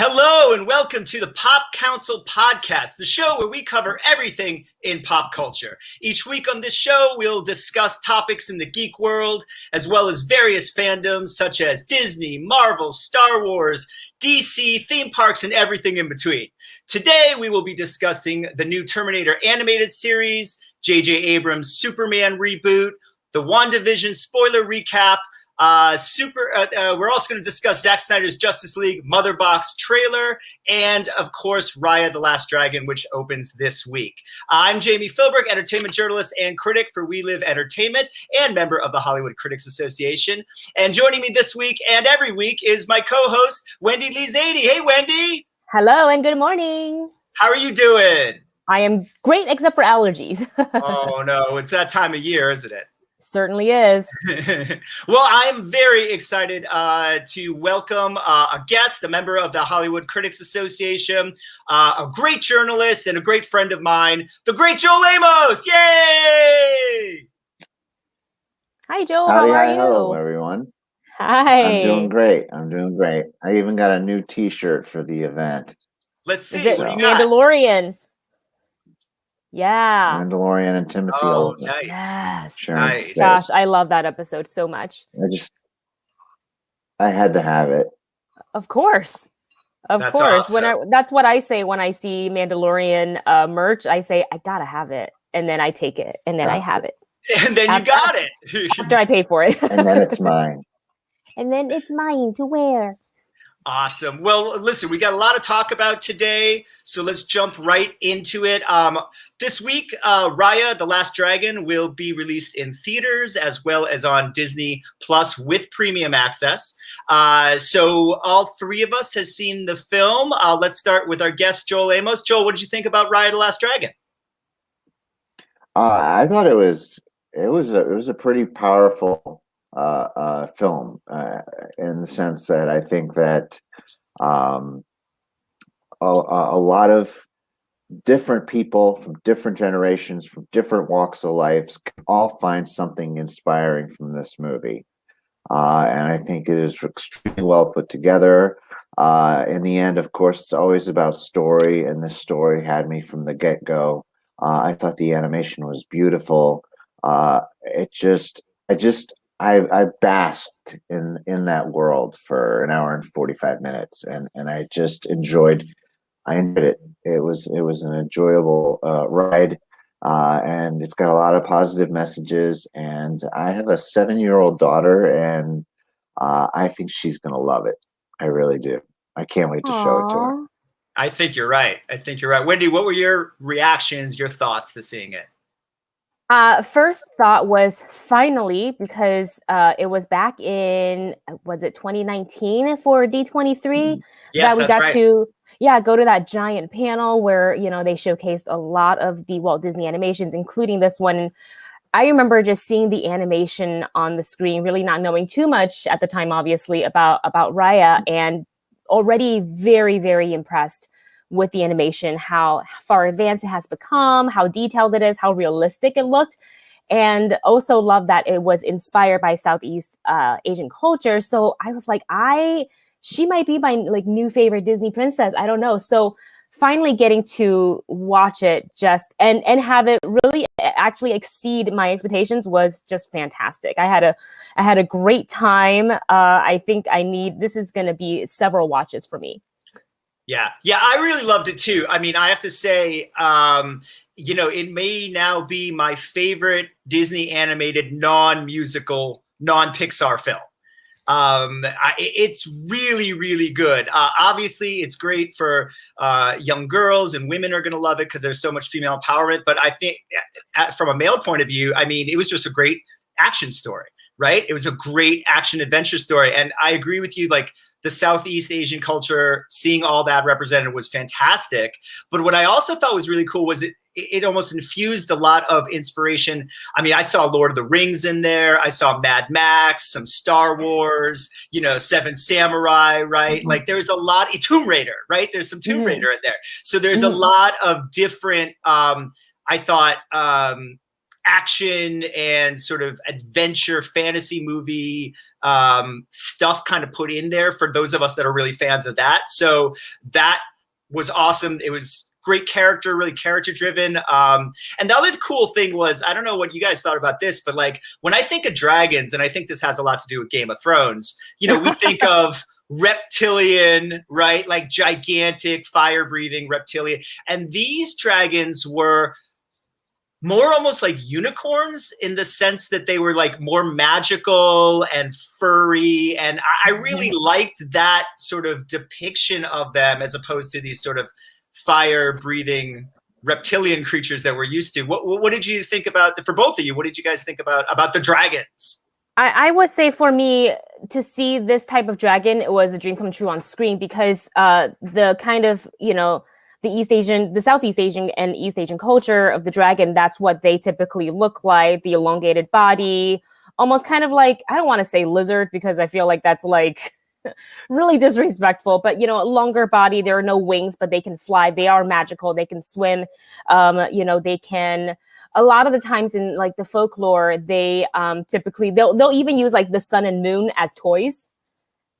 Hello and welcome to the Pop Council Podcast, the show where we cover everything in pop culture. Each week on this show, we'll discuss topics in the geek world, as well as various fandoms such as Disney, Marvel, Star Wars, DC, theme parks, and everything in between. Today, we will be discussing the new Terminator animated series, J.J. Abrams' Superman reboot, the WandaVision spoiler recap, we're also going to discuss Zack Snyder's Justice League Mother Box trailer, and of course, Raya the Last Dragon, which opens this week. I'm Jami, Philbrick, entertainment journalist and critic for We Live Entertainment, and member of the Hollywood Critics Association. And joining me this week and every week is my co-host, Wendy Szany. Hey, Wendy. Hello and good morning. How are you doing? I am great, except for allergies. Oh no, it's that time of year, isn't it? Certainly is. Well, I'm very excited to welcome a guest, a member of the Hollywood Critics Association, a great journalist and a great friend of mine, the great Joel Amos. Yay! Hi, Joel. How are you? Hello, everyone. Hi. I'm doing great. I even got a new T-shirt for the event. Let's see. Is it what do you got? Mandalorian? Yeah. Mandalorian and Timothy Oh, Olyphant. nice. Yes. Nice. Gosh, I love that episode so much. I had to have it. Of course. That's course. awesome. That's what I say when I see Mandalorian merch. I say, I gotta have it. And then I take it. And then I have it. And then you got it. After I pay for it. And then it's mine. And then it's mine to wear. Awesome. Well, listen, we got a lot to talk about today, so let's jump right into it. This week, Raya the Last Dragon will be released in theaters as well as on Disney Plus with premium access. So all three of us has seen the film. Let's start with our guest, Joel Amos. Joel, what did you think about Raya the Last Dragon? I thought it was a pretty powerful film in the sense that I think that a lot of different people from different generations, from different walks of life, can all find something inspiring from this movie. And I think it is extremely well put together. In the end, of course, it's always about story, and this story had me from the get-go. I thought the animation was beautiful. I basked in that world for an hour and 45 minutes, and I just enjoyed it. It was an enjoyable ride, and it's got a lot of positive messages. And I have a 7-year-old daughter, and I think she's gonna love it. I really do. I can't wait to show it to her. I think you're right. Wendy, what were your reactions, your thoughts to seeing it? First thought was finally, because it was back in, was it 2019 for D23? Yes, that we that's got right. to go to that giant panel where, they showcased a lot of the Walt Disney animations, including this one. I remember just seeing the animation on the screen, really not knowing too much at the time, obviously, about Raya, and already very, very impressed with the animation, how far advanced it has become, how detailed it is, how realistic it looked. And also love that it was inspired by Southeast Asian culture. So I was like, she might be my new favorite Disney princess. I don't know. So finally getting to watch it and have it really actually exceed my expectations was just fantastic. I had a great time. I think this is going to be several watches for me. Yeah, I really loved it too. I mean, I have to say, it may now be my favorite Disney animated non-musical, non-Pixar film. It's really, really good. Obviously, it's great for young girls, and women are going to love it because there's so much female empowerment. But I think from a male point of view, I mean, it was just a great action story, right? It was a great action adventure story. And I agree with you, the Southeast Asian culture, seeing all that represented was fantastic. But what I also thought was really cool was it almost infused a lot of inspiration. I mean, I saw Lord of the Rings in there. I saw Mad Max, some Star Wars, Seven Samurai, right? Mm-hmm. There's a lot, Tomb Raider, right? There's some Tomb Raider in there. So there's a lot of different, I thought, action and sort of adventure fantasy movie stuff kind of put in there for those of us that are really fans of that. So that was awesome. It was great character, really character driven. And the other cool thing was, I don't know what you guys thought about this, but like when I think of dragons, and I think this has a lot to do with Game of Thrones, you know, we think of reptilian, right? Like gigantic fire breathing reptilian. And these dragons were more almost like unicorns in the sense that they were like more magical and furry. And I really liked that sort of depiction of them as opposed to these sort of fire breathing reptilian creatures that we're used to. What did you think about, for both of you, what did you guys think about the dragons? I would say for me, to see this type of dragon, it was a dream come true on screen because the kind of, you know, the Southeast Asian and East Asian culture of the dragon, that's what they typically look like, the elongated body, almost kind of like, I don't want to say lizard because I feel like that's like really disrespectful, but, you know, longer body, there are no wings, but they can fly. They are magical. They can swim. You know, they can, a lot of the times in like the folklore, they typically, they'll even use like the sun and moon as toys.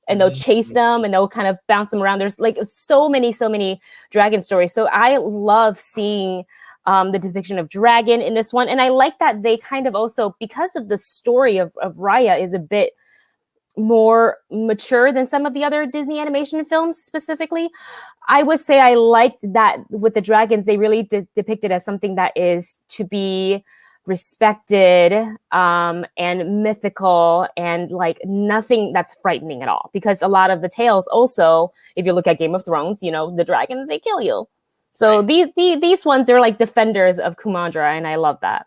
And they'll chase them and they'll kind of bounce them around. There's like so many dragon stories. So I love seeing the depiction of dragon in this one. And I like that they kind of also, because of the story of Raya is a bit more mature than some of the other Disney animation films specifically. I would say I liked that with the dragons, they really depicted as something that is to be respected and mythical and like nothing that's frightening at all, because a lot of the tales also, if you look at Game of Thrones, you know, the dragons, they kill you. So these ones, they're like defenders of Kumandra, and I love that.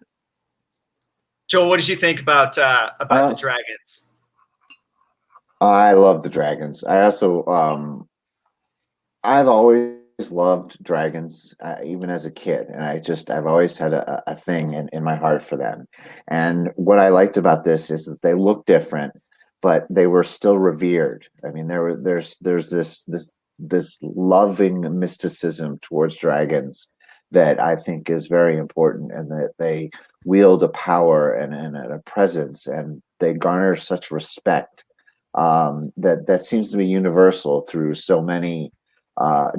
Joel, what did you think about the dragons? I love the dragons. I also I've always loved dragons, even as a kid, and I've always had a thing in my heart for them. And what I liked about this is that they look different, but they were still revered. I mean, there's this loving mysticism towards dragons that I think is very important, and that they wield a power and a presence, and they garner such respect that seems to be universal through so many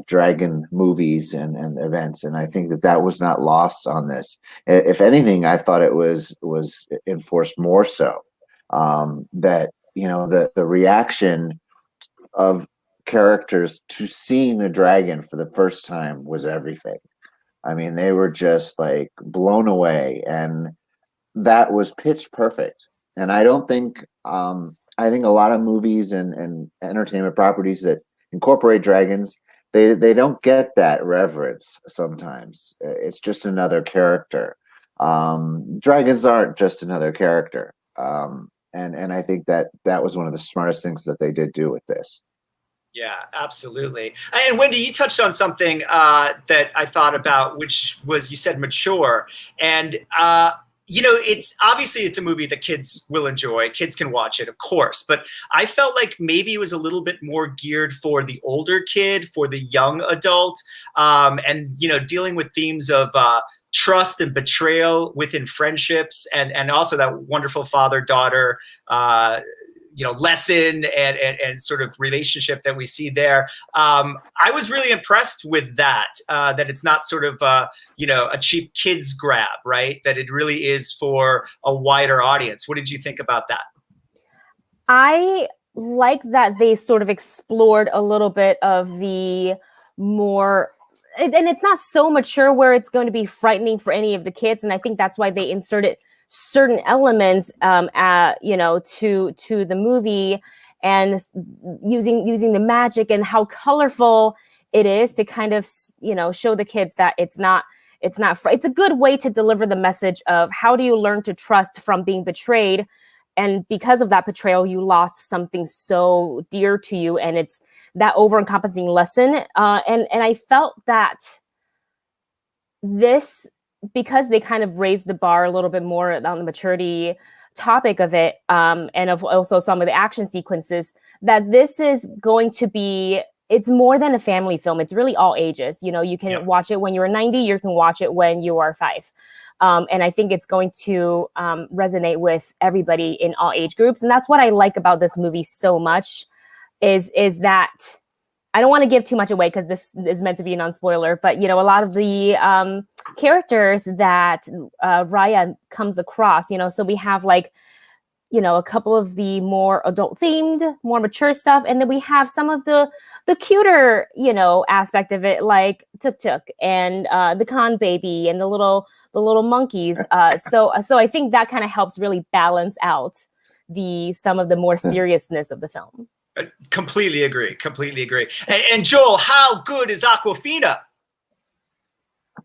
dragon movies and events. And I think that was not lost on this. If anything, I thought it was enforced more so, that, you know, the reaction of characters to seeing the dragon for the first time was everything. I mean, they were just like blown away, and that was pitch perfect. And I don't think I think a lot of movies and entertainment properties that incorporate dragons, they don't get that reverence sometimes. It's just another character. Dragons aren't just another character. And I think that was one of the smartest things that they did do with this. Yeah, absolutely. And Wendy, you touched on something that I thought about, which was, you said mature. And you know, it's a movie that kids will enjoy. Kids can watch it, of course. But I felt like maybe it was a little bit more geared for the older kid, for the young adult, and, you know, dealing with themes of trust and betrayal within friendships, and also that wonderful father-daughter you know, lesson and sort of relationship that we see there. I was really impressed with that, that it's not sort of, you know, a cheap kids grab, right? That it really is for a wider audience. What did you think about that? I like that they sort of explored a little bit of the more, and it's not so mature where it's going to be frightening for any of the kids. And I think that's why they inserted certain elements, you know, to the movie, and using the magic and how colorful it is to kind of, you know, show the kids that it's a good way to deliver the message of how do you learn to trust from being betrayed, and because of that betrayal, you lost something so dear to you, and it's that over-encompassing lesson. And I felt that this, because they kind of raised the bar a little bit more on the maturity topic of it, and of also some of the action sequences, that this is going to be, it's more than a family film. It's really all ages. You know, you can watch it when you're 90, you can watch it when you are 5. And I think it's going to resonate with everybody in all age groups. And that's what I like about this movie so much is that I don't want to give too much away because this is meant to be a non-spoiler, but a lot of the characters that Raya comes across, so we have like, a couple of the more adult themed, more mature stuff. And then we have some of the cuter, aspect of it, like Tuk Tuk and the Khan baby and the little monkeys. So I think that kind of helps really balance out some of the more seriousness of the film. Completely agree. And Joel, how good is Aquafina?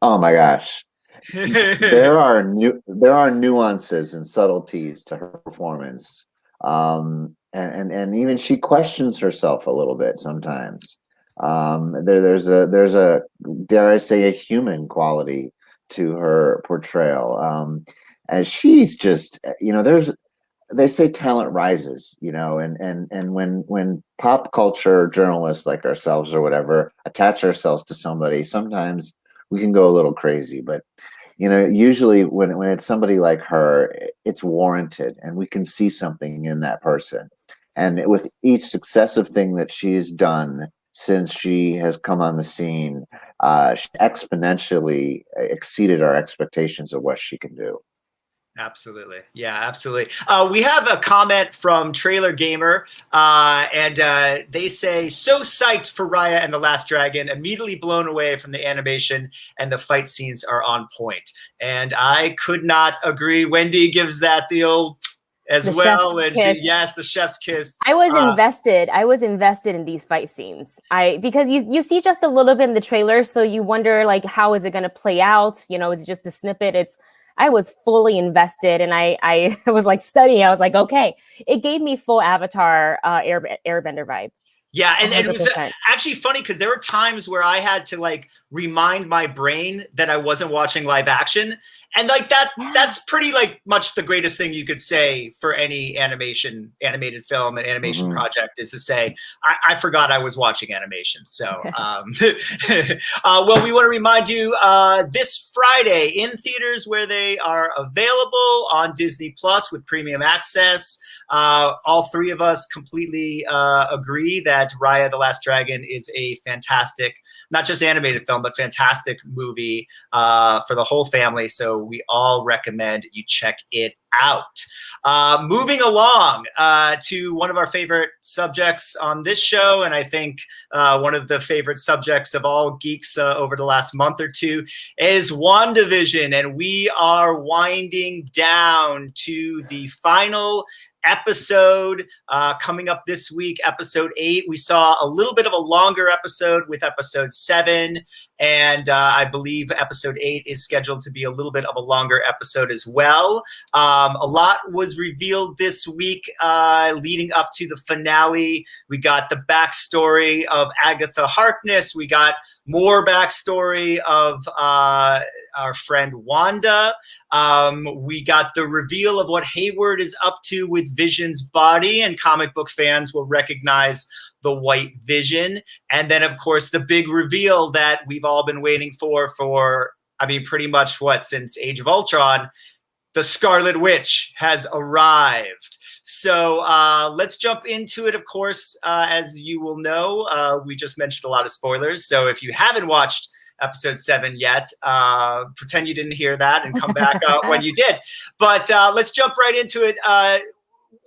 Oh my gosh. There are nuances and subtleties to her performance. And even she questions herself a little bit sometimes. There's a dare I say a human quality to her portrayal. And she's just, they say talent rises, and when pop culture journalists like ourselves or whatever attach ourselves to somebody, sometimes we can go a little crazy. But usually when it's somebody like her, it's warranted, and we can see something in that person. And with each successive thing that she's done since she has come on the scene, she exponentially exceeded our expectations of what she can do. Absolutely. Yeah, absolutely. We have a comment from Trailer Gamer, and they say, so psyched for Raya and the Last Dragon, immediately blown away from the animation, and the fight scenes are on point. And I could not agree. Wendy gives that the old as well. And yes, the chef's kiss. I was invested. I was invested in these fight scenes. Because you see just a little bit in the trailer, so you wonder like, how is it going to play out? It's just a snippet. I was fully invested, and I was like studying. I was like, okay, it gave me full Avatar Airbender vibe. Yeah, and it was actually funny because there were times where I had to like remind my brain that I wasn't watching live action, and like that's pretty like much the greatest thing you could say for any animated film and animation project is to say I forgot I was watching animation. So well, we want to remind you this Friday in theaters where they are available on Disney Plus with premium access. All three of us completely agree that Raya the Last Dragon is a fantastic, not just animated film, but fantastic movie for the whole family. So we all recommend you check it out. Moving along to one of our favorite subjects on this show, and I think one of the favorite subjects of all geeks over the last month or two, is WandaVision. And we are winding down to the final episode coming up this week, episode 8. We saw a little bit of a longer episode with episode 7, and I believe episode 8 is scheduled to be a little bit of a longer episode as well. A lot was revealed this week leading up to the finale. We got the backstory of Agatha Harkness. We got more backstory of our friend Wanda. We got the reveal of what Hayward is up to with Vision's body, and comic book fans will recognize the White Vision. And then, of course, the big reveal that we've all been waiting for I mean, pretty much since Age of Ultron, the Scarlet Witch has arrived. So let's jump into it. Of course, as you will know, we just mentioned a lot of spoilers. So if you haven't watched episode 7 yet, pretend you didn't hear that and come back when you did. But let's jump right into it.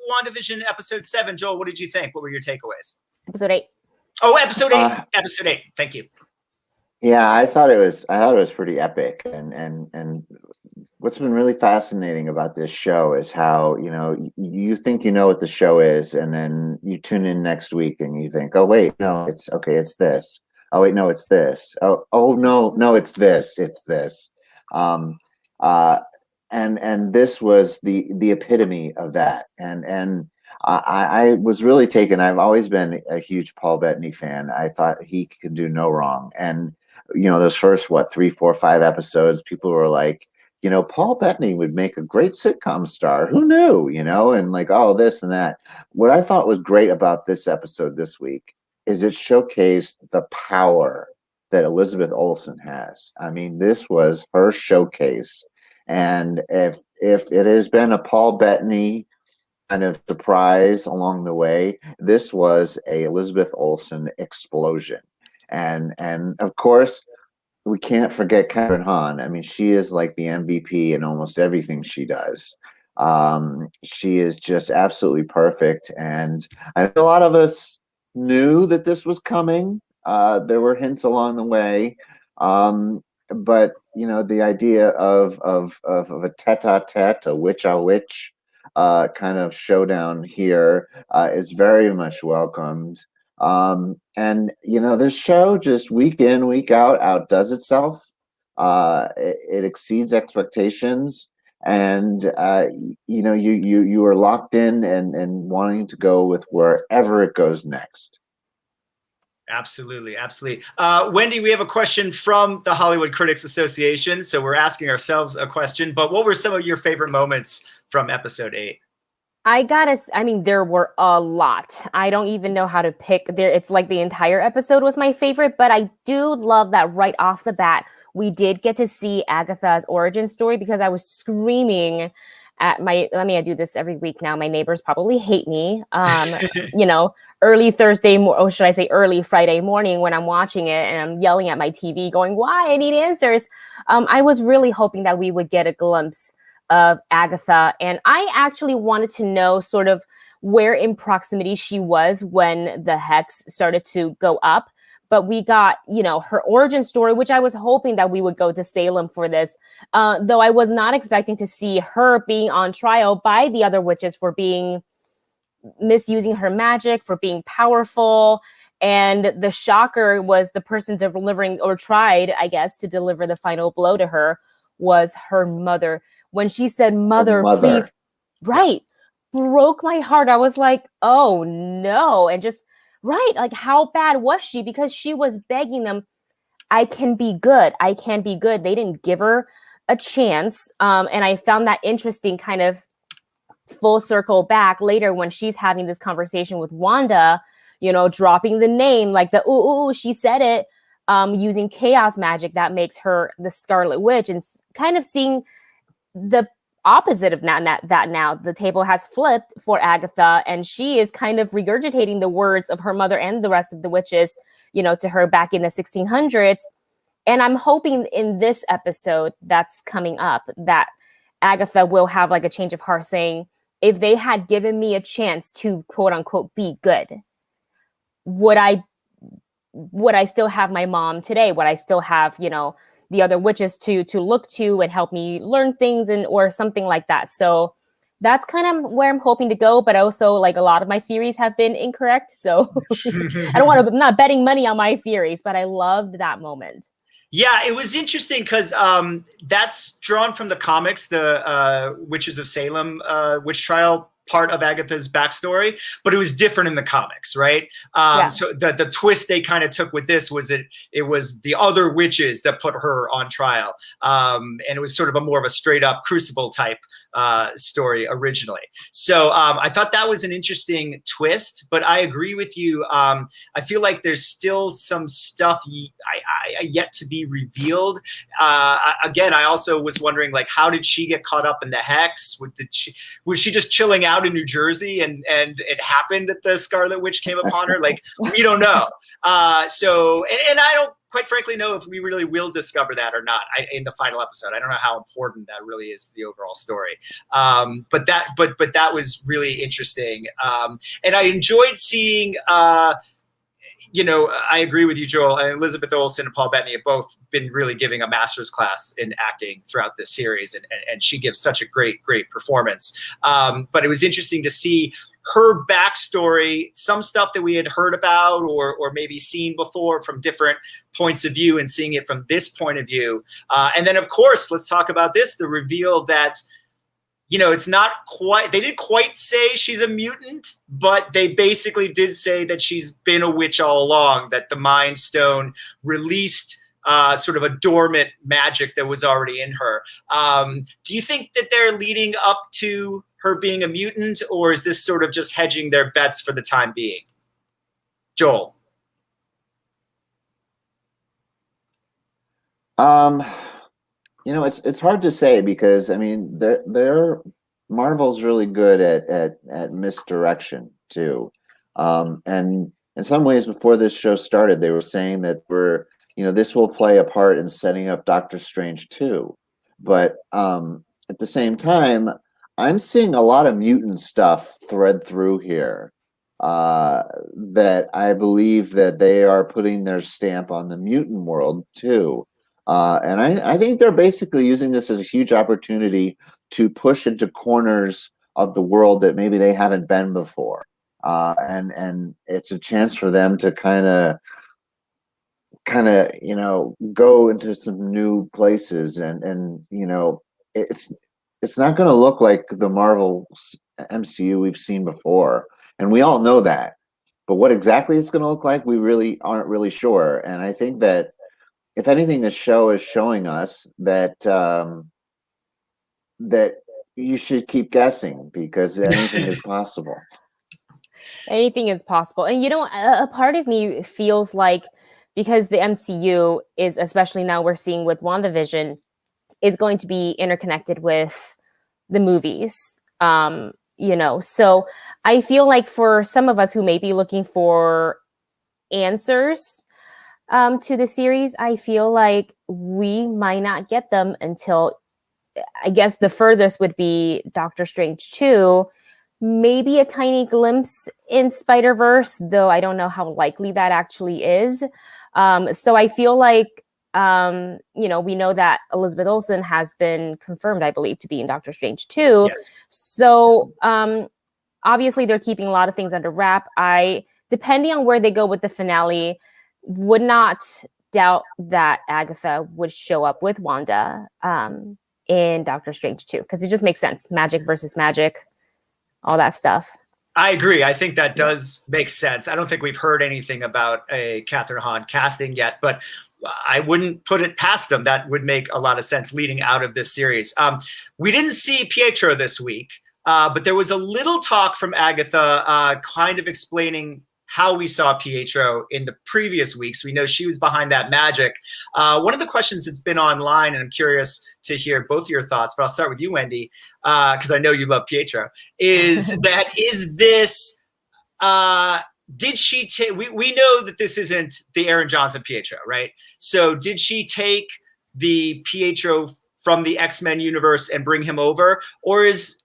WandaVision episode 7. Joel, what did you think? What were your takeaways? Episode 8. Oh, episode 8. Episode 8. Thank you. Yeah, I thought it was pretty epic, and what's been really fascinating about this show is how you think you know what the show is, and then you tune in next week and you think, oh wait, no, it's this. Oh wait, no, it's this. Oh no, it's this. It's this. And this was the epitome of that, and I was really taken. I've always been a huge Paul Bettany fan. I thought he could do no wrong. And those first 3, 4, 5 episodes, people were like, Paul Bettany would make a great sitcom star. Who knew? And like, oh, this and that. What I thought was great about this episode this week is it showcased the power that Elizabeth Olsen has. I mean, this was her showcase. And if it has been a Paul Bettany kind of surprise along the way, this was a Elizabeth Olsen explosion. And of course, we can't forget Catherine Hahn. I mean, she is like the MVP in almost everything she does. She is just absolutely perfect, and I think a lot of us knew that this was coming. There were hints along the way, but you know, the idea of a tete-a-tete, a witch kind of showdown here is very much welcomed. And you know, this show just week in, week out outdoes itself. It exceeds expectations, and you know, you are locked in and wanting to go with wherever it goes next. Absolutely, absolutely. Wendy, we have a question from the Hollywood Critics Association, so we're asking ourselves a question. But what were some of your favorite moments from episode 8? I mean, there were a lot. I don't even know how to pick. It's like the entire episode was my favorite, but I do love that right off the bat, we did get to see Agatha's origin story, because I was screaming at I do this every week now. My neighbors probably hate me. You know, early Friday morning when I'm watching it and I'm yelling at my TV going, why? I need answers. I was really hoping that we would get a glimpse of Agatha, and I actually wanted to know sort of where in proximity she was when the hex started to go up. But we got, you know, her origin story, which I was hoping that we would go to Salem for this, though I was not expecting to see her being on trial by the other witches for being misusing her magic, for being powerful. And the shocker was the person delivering, or tried, I guess, to deliver the final blow to her, was her mother. When she said, mother, please, right, broke my heart. I was like, oh no. And just, right, like, how bad was she? Because she was begging them, I can be good. I can be good. They didn't give her a chance. And I found that interesting, kind of full circle back later when she's having this conversation with Wanda, you know, dropping the name, like the, ooh, she said it, using chaos magic that makes her the Scarlet Witch, and kind of seeing the opposite of that now the table has flipped for Agatha, and she is kind of regurgitating the words of her mother and the rest of the witches, you know, to her back in the 1600s. And I'm hoping in this episode that's coming up that Agatha will have like a change of heart, saying, if they had given me a chance to quote unquote be good, would I still have my mom today? Would I still have, you know, the other witches to look to and help me learn things, and or something like that? So that's kind of where I'm hoping to go. But also, like, a lot of my theories have been incorrect. So I'm not betting money on my theories, but I loved that moment. Yeah, it was interesting because that's drawn from the comics, the Witches of Salem witch trial part of Agatha's backstory, but it was different in the comics, right? So the twist they kind of took with this was it was the other witches that put her on trial, and it was sort of a more of a straight up Crucible type story originally. So I thought that was an interesting twist, but I agree with you. I feel like there's still some stuff yet to be revealed. Again, I also was wondering, like, how did she get caught up in the hex? Was she just chilling out in New Jersey and it happened that the Scarlet Witch came upon her? Like, we don't know. So I don't quite frankly know if we really will discover that or not in the final episode. I don't know how important that really is to the overall story. But that was really interesting. And I enjoyed seeing you know, I agree with you, Joel. Elizabeth Olsen and Paul Bettany have both been really giving a master's class in acting throughout this series, and she gives such a great performance. But it was interesting to see her backstory, some stuff that we had heard about or maybe seen before from different points of view, and seeing it from this point of view. And then, of course, let's talk about this, the reveal that, you know, it's not quite, they didn't quite say she's a mutant, but they basically did say that she's been a witch all along, that the Mind Stone released sort of a dormant magic that was already in her. Do you think that they're leading up to her being a mutant, or is this sort of just hedging their bets for the time being? Joel? It's hard to say because I mean they're Marvel's really good at misdirection too. And in some ways before this show started, they were saying that this will play a part in setting up Doctor Strange too. But at the same time, I'm seeing a lot of mutant stuff thread through here. That I believe that they are putting their stamp on the mutant world too. And I think they're basically using this as a huge opportunity to push into corners of the world that maybe they haven't been before. And it's a chance for them to kind of go into some new places and it's not going to look like the Marvel MCU we've seen before, and we all know that. But what exactly it's going to look like, we really aren't really sure. And I think that if anything, this show is showing us that that you should keep guessing because anything is possible. Anything is possible. And a part of me feels like because the MCU is, especially now we're seeing with WandaVision, is going to be interconnected with the movies. So I feel like for some of us who may be looking for answers to the series, I feel like we might not get them until, I guess the furthest would be Doctor Strange 2, maybe a tiny glimpse in Spider-Verse, though I don't know how likely that actually is. So I feel like, we know that Elizabeth Olsen has been confirmed, I believe, to be in Doctor Strange 2. Yes. So obviously they're keeping a lot of things under wrap. Depending on where they go with the finale, would not doubt that Agatha would show up with Wanda in Doctor Strange 2, because it just makes sense. Magic versus magic, all that stuff. I agree. I think that does make sense. I don't think we've heard anything about a Catherine Hahn casting yet, but I wouldn't put it past them. That would make a lot of sense leading out of this series. We didn't see Pietro this week, but there was a little talk from Agatha kind of explaining how we saw Pietro in the previous weeks. We know she was behind that magic. One of the questions that's been online, and I'm curious to hear both of your thoughts, but I'll start with you, Wendy, because I know you love Pietro, is this, did she take, we know that this isn't the Aaron Johnson Pietro, right? So did she take the Pietro from the X-Men universe and bring him over? Or is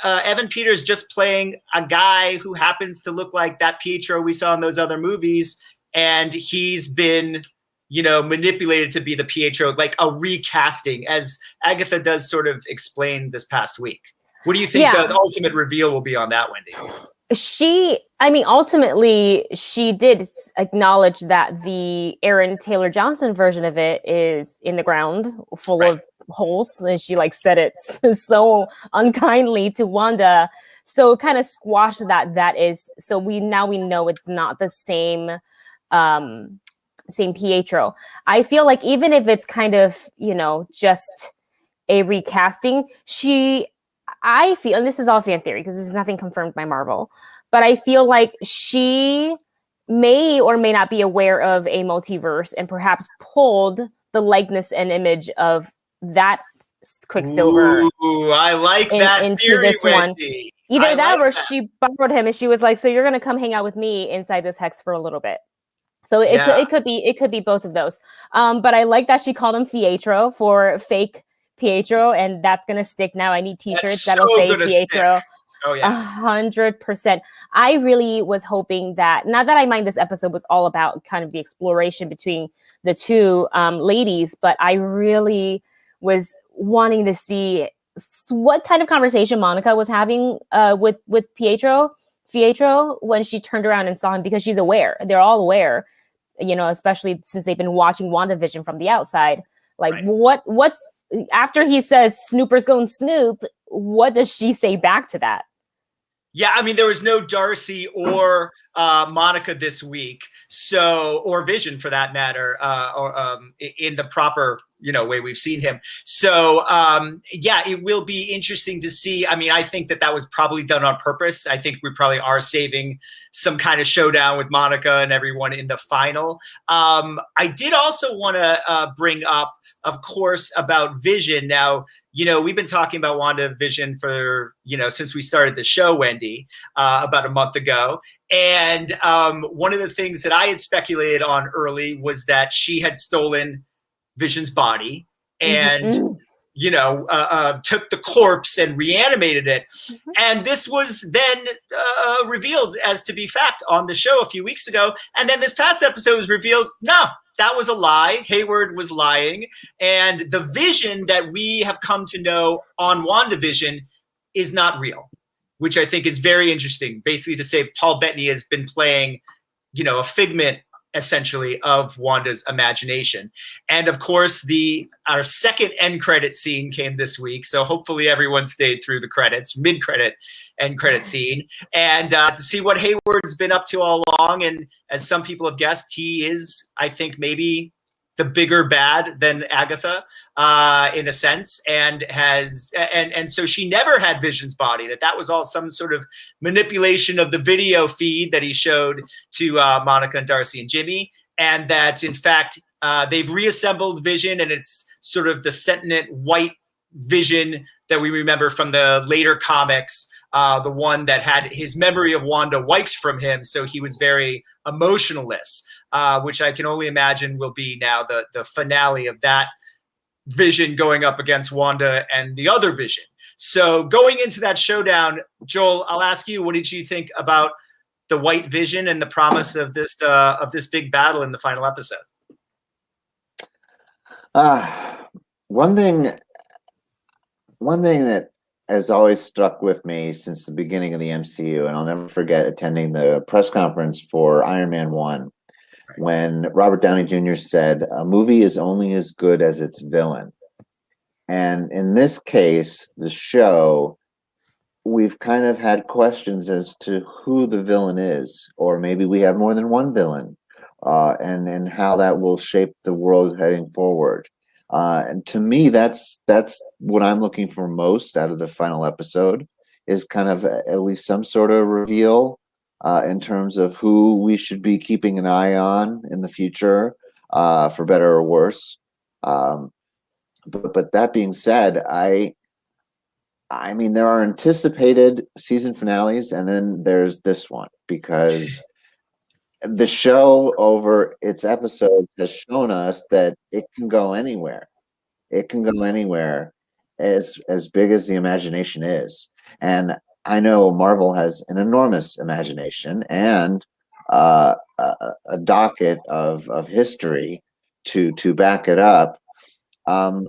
Evan Peters just playing a guy who happens to look like that Pietro we saw in those other movies, and he's been, manipulated to be the Pietro, like a recasting, as Agatha does sort of explain this past week? What do you think the ultimate reveal will be on that, Wendy? Ultimately, she did acknowledge that the Aaron Taylor Johnson version of it is in the ground, full of holes, and she said it so unkindly to Wanda, so it kind of squashed that is, so we know it's not the same Pietro. I feel like even if it's kind of just a recasting, I feel, and this is all fan theory because this is nothing confirmed by Marvel, but I feel like she may or may not be aware of a multiverse and perhaps pulled the likeness and image of that Quicksilver. Ooh, I like that into theory, this Wendy. One. Either that or she borrowed him and she was like, so you're going to come hang out with me inside this hex for a little bit. So it could be both of those. But I like that she called him Pietro for fake Pietro, and that's going to stick now. I need t-shirts that'll say Pietro. Stick. Oh yeah, 100%. I really was hoping that, not that I mind this episode was all about kind of the exploration between the two ladies, but I really was wanting to see what kind of conversation Monica was having with Pietro when she turned around and saw him, because she's aware. They're all aware, especially since they've been watching WandaVision from the outside. What's after he says Snooper's going Snoop, what does she say back to that? Yeah, I mean, there was no Darcy or Monica this week, so, or Vision for that matter, in the proper way we've seen him. So yeah, it will be interesting to see. I mean, I think that was probably done on purpose. I think we probably are saving some kind of showdown with Monica and everyone in the final. I did also want to bring up, of course, about Vision. Now, we've been talking about WandaVision for, since we started the show, Wendy, about a month ago. And one of the things that I had speculated on early was that she had stolen Vision's body and, took the corpse and reanimated it. Mm-hmm. And this was then revealed as to be fact on the show a few weeks ago. And then this past episode was revealed, no, that was a lie. Hayward was lying. And the Vision that we have come to know on WandaVision is not real, which I think is very interesting. Basically to say Paul Bettany has been playing, a figment essentially of Wanda's imagination. And of course, our second end credit scene came this week. So hopefully everyone stayed through the credits, mid-credit end credit scene, and to see what Hayward's been up to all along. And as some people have guessed, he is, I think, maybe the bigger bad than Agatha, in a sense, and so she never had Vision's body. That was all some sort of manipulation of the video feed that he showed to Monica and Darcy and Jimmy, and that in fact they've reassembled Vision, and it's sort of the sentient white Vision that we remember from the later comics. The one that had his memory of Wanda wiped from him, so he was very emotionless, which I can only imagine will be now the finale of that Vision going up against Wanda and the other Vision. So going into that showdown, Joel, I'll ask you, what did you think about the white Vision and the promise of this big battle in the final episode? One thing that has always struck with me since the beginning of the MCU, and I'll never forget attending the press conference for Iron Man 1, when Robert Downey Jr. said, a movie is only as good as its villain. And in this case, the show, we've kind of had questions as to who the villain is, or maybe we have more than one villain, and how that will shape the world heading forward. And to me, that's what I'm looking for most out of the final episode, is kind of at least some sort of reveal in terms of who we should be keeping an eye on in the future, for better or worse. But that being said, I mean, there are anticipated season finales, and then there's this one, because the show over its episodes has shown us that it can go anywhere. It can go anywhere as big as the imagination is. And I know Marvel has an enormous imagination and a docket of history to back it up. I'm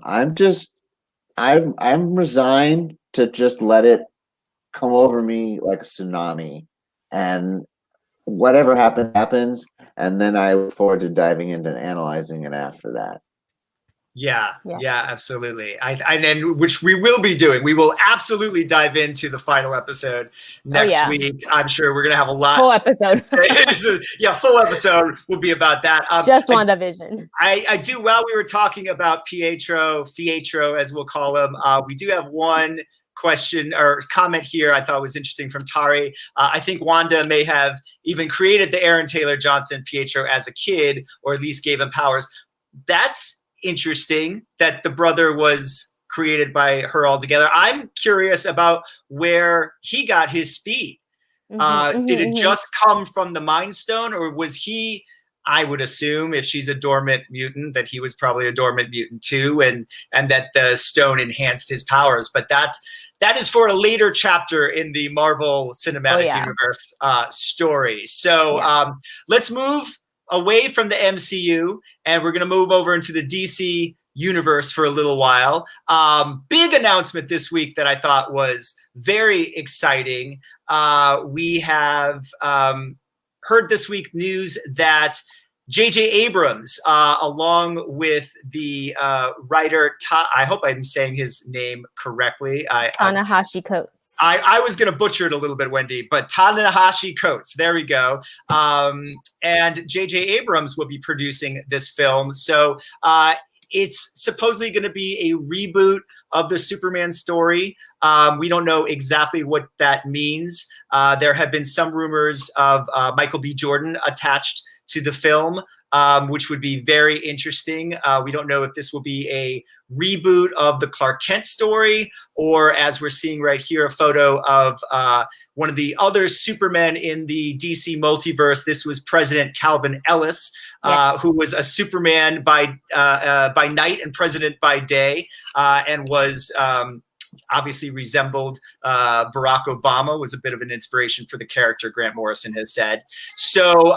resigned to just let it come over me like a tsunami, and whatever happens, and then I look forward to diving into analyzing it after that. Yeah, absolutely. And which we will be doing. We will absolutely dive into the final episode next week. I'm sure we're going to have a lot. Full episode. Yeah, full episode will be about that. Just WandaVision. I do, while we were talking about Pietro, as we'll call him, we do have one question or comment here I thought was interesting from Tari. I think Wanda may have even created the Aaron Taylor Johnson Pietro as a kid, or at least gave him powers. That's interesting that the brother was created by her altogether. I'm curious about where he got his speed. Did it just come from the Mind Stone, or was he, I would assume, if she's a dormant mutant, that he was probably a dormant mutant too, and that the stone enhanced his powers. But that is for a later chapter in the Marvel Cinematic Universe story. So let's move away from the MCU, and we're going to move over into the DC universe for a little while. Big announcement this week that I thought was very exciting. We have heard this week news that J.J. Abrams, along with the writer, I hope I'm saying his name correctly. Ta-Nehisi Coates. I was going to butcher it a little bit, Wendy, but Ta-Nehisi Coates. There we go. And J.J. Abrams will be producing this film. So it's supposedly going to be a reboot of the Superman story. We don't know exactly what that means. There have been some rumors of Michael B. Jordan attached to the film, which would be very interesting. We don't know if this will be a reboot of the Clark Kent story, or as we're seeing right here, a photo of one of the other Supermen in the DC multiverse. This was President Calvin Ellis, Yes. who was a Superman by night and president by day, and was obviously resembled Barack Obama, was a bit of an inspiration for the character, Grant Morrison has said. So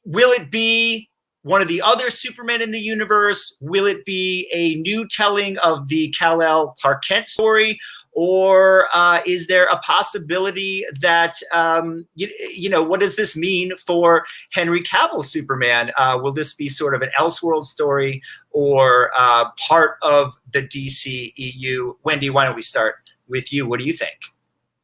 will it be one of the other Supermen in the universe? Will it be a new telling of the Kal-El Clark Kent story? Or is there a possibility that, what does this mean for Henry Cavill's Superman? Will this be sort of an Elseworld story or part of the DCEU? Wendy, why don't we start with you? What do you think?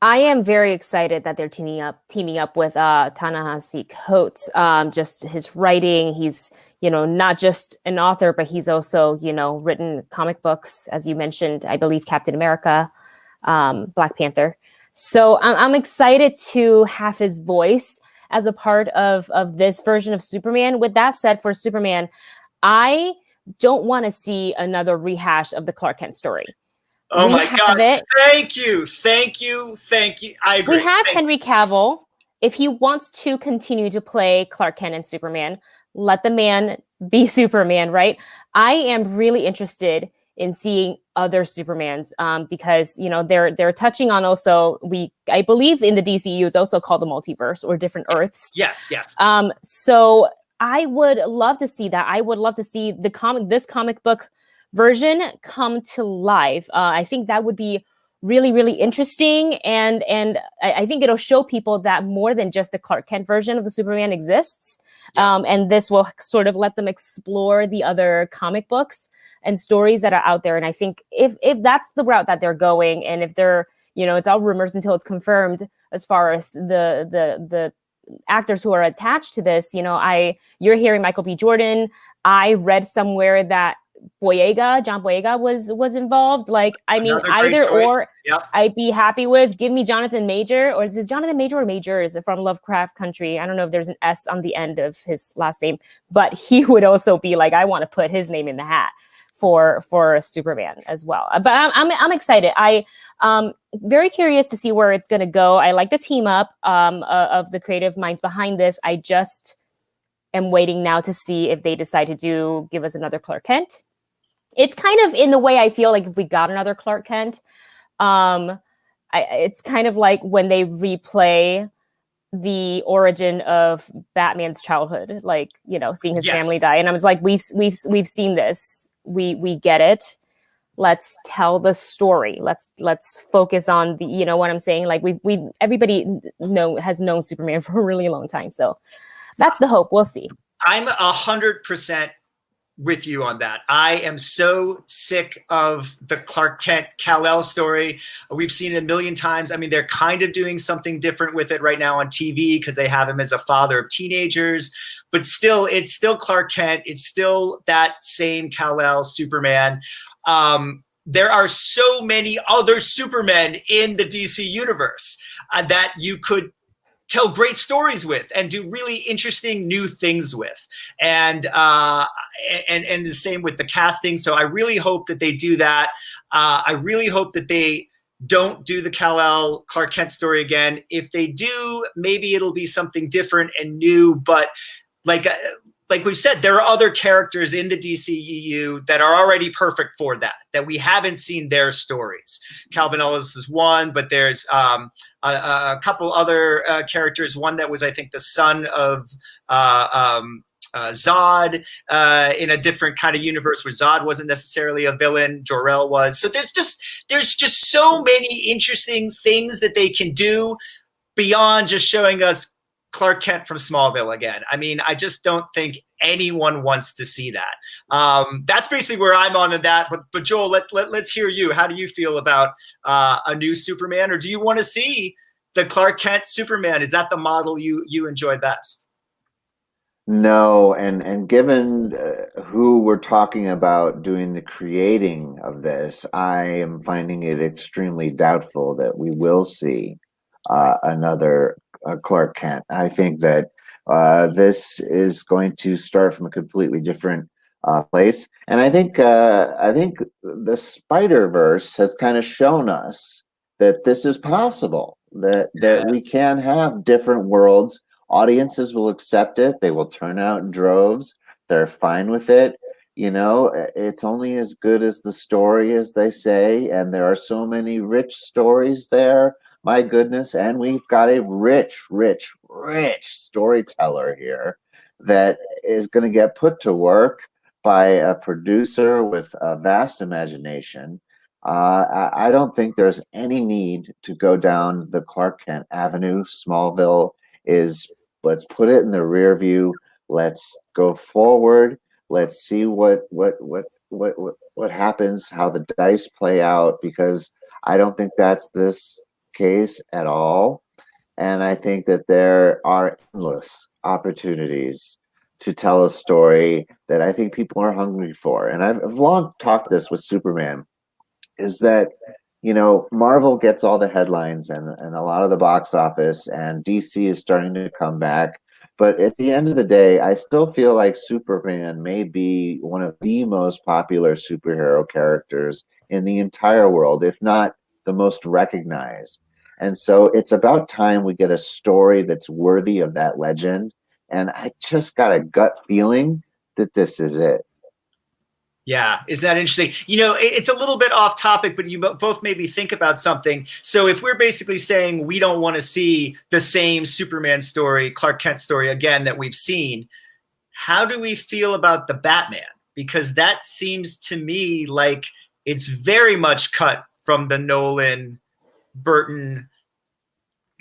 I am very excited that they're teaming up with Ta-Nehisi Coates. Just his writing, he's not just an author, but he's also written comic books, as you mentioned. I believe Captain America, Black Panther. So I'm excited to have his voice as a part of this version of Superman. With that said, for Superman, I don't want to see another rehash of the Clark Kent story. Oh my God. Thank you. I agree. We have Henry Cavill. If he wants to continue to play Clark Kent and Superman, let the man be Superman, right? I am really interested in seeing other Supermans because, they're touching on also, I believe in the DCU, it's also called the multiverse or different Earths. Yes. So I would love to see that. I would love to see this comic book version come to life. I think that would be really, really interesting. And I think it'll show people that more than just the Clark Kent version of the Superman exists. Yeah. And this will sort of let them explore the other comic books and stories that are out there. And I think if that's the route that they're going, and if they're, it's all rumors until it's confirmed as far as the actors who are attached to this, you're hearing Michael B. Jordan. I read somewhere that John Boyega was involved. Like, I mean, either or, yep. I'd be happy with. Give me Jonathan Major, or is it Jonathan Major or Majors from Lovecraft Country? I don't know if there's an S on the end of his last name, but he would also be like, I want to put his name in the hat for Superman as well. But I'm excited. I'm very curious to see where it's going to go. I like the team up of the creative minds behind this. I just am waiting now to see if they decide to give us another Clark Kent. It's kind of in the way I feel like if we got another Clark Kent, it's kind of like when they replay the origin of Batman's childhood, like, seeing his family die. And I was like, we've seen this. We get it. Let's tell the story. Let's focus on the, what I'm saying? Like everybody has known Superman for a really long time. So that's the hope. We'll see. I'm 100% with you on that. I am so sick of the Clark Kent Kal-El story. We've seen it a million times. I mean, they're kind of doing something different with it right now on TV because they have him as a father of teenagers, but still, it's still Clark Kent. It's still that same Kal-El Superman. There are so many other Supermen in the DC universe that you could tell great stories with and do really interesting new things with. And the same with the casting. So I really hope that they do that. I really hope that they don't do the Kal-El Clark Kent story again. If they do, maybe it'll be something different and new. But like we've said, there are other characters in the DCEU that are already perfect for that we haven't seen their stories. Calvin Ellis is one, but there's a couple other characters. One that was, I think, the son of Zod in a different kind of universe where Zod wasn't necessarily a villain. Jor-El was. So there's just so many interesting things that they can do beyond just showing us Clark Kent from Smallville again. I mean, I just don't think anyone wants to see that. That's basically where I'm on to that. But Joel, let's hear you. How do you feel about a new Superman, or do you want to see the Clark Kent Superman? Is that the model you enjoy best? No, and given who we're talking about doing the creating of this, I am finding it extremely doubtful that we will see another Clark Kent. I think that this is going to start from a completely different place, and I think the Spider-Verse has kind of shown us that this is possible. That we can have different worlds. Audiences will accept it. They will turn out in droves. They're fine with it. You know, it's only as good as the story, as they say. And there are so many rich stories there. My goodness. And we've got a rich storyteller here that is going to get put to work by a producer with a vast imagination. I don't think there's any need to go down the Clark Kent Avenue. Smallville is, let's put it in the rear view. Let's go forward. Let's see what happens, how the dice play out, because I don't think that's this case at all. And I think that there are endless opportunities to tell a story that I think people are hungry for. And I've long talked this with Superman, is that, you know, Marvel gets all the headlines and a lot of the box office, and DC is starting to come back. But at the end of the day, I still feel like Superman may be one of the most popular superhero characters in the entire world, if not the most recognized. And so it's about time we get a story that's worthy of that legend. And I just got a gut feeling that this is it. Yeah, isn't that interesting? You know, it's a little bit off topic, but you both made me think about something. So if we're basically saying we don't want to see the same Superman story, Clark Kent story again that we've seen, how do we feel about the Batman? Because that seems to me like it's very much cut from the Nolan, Burton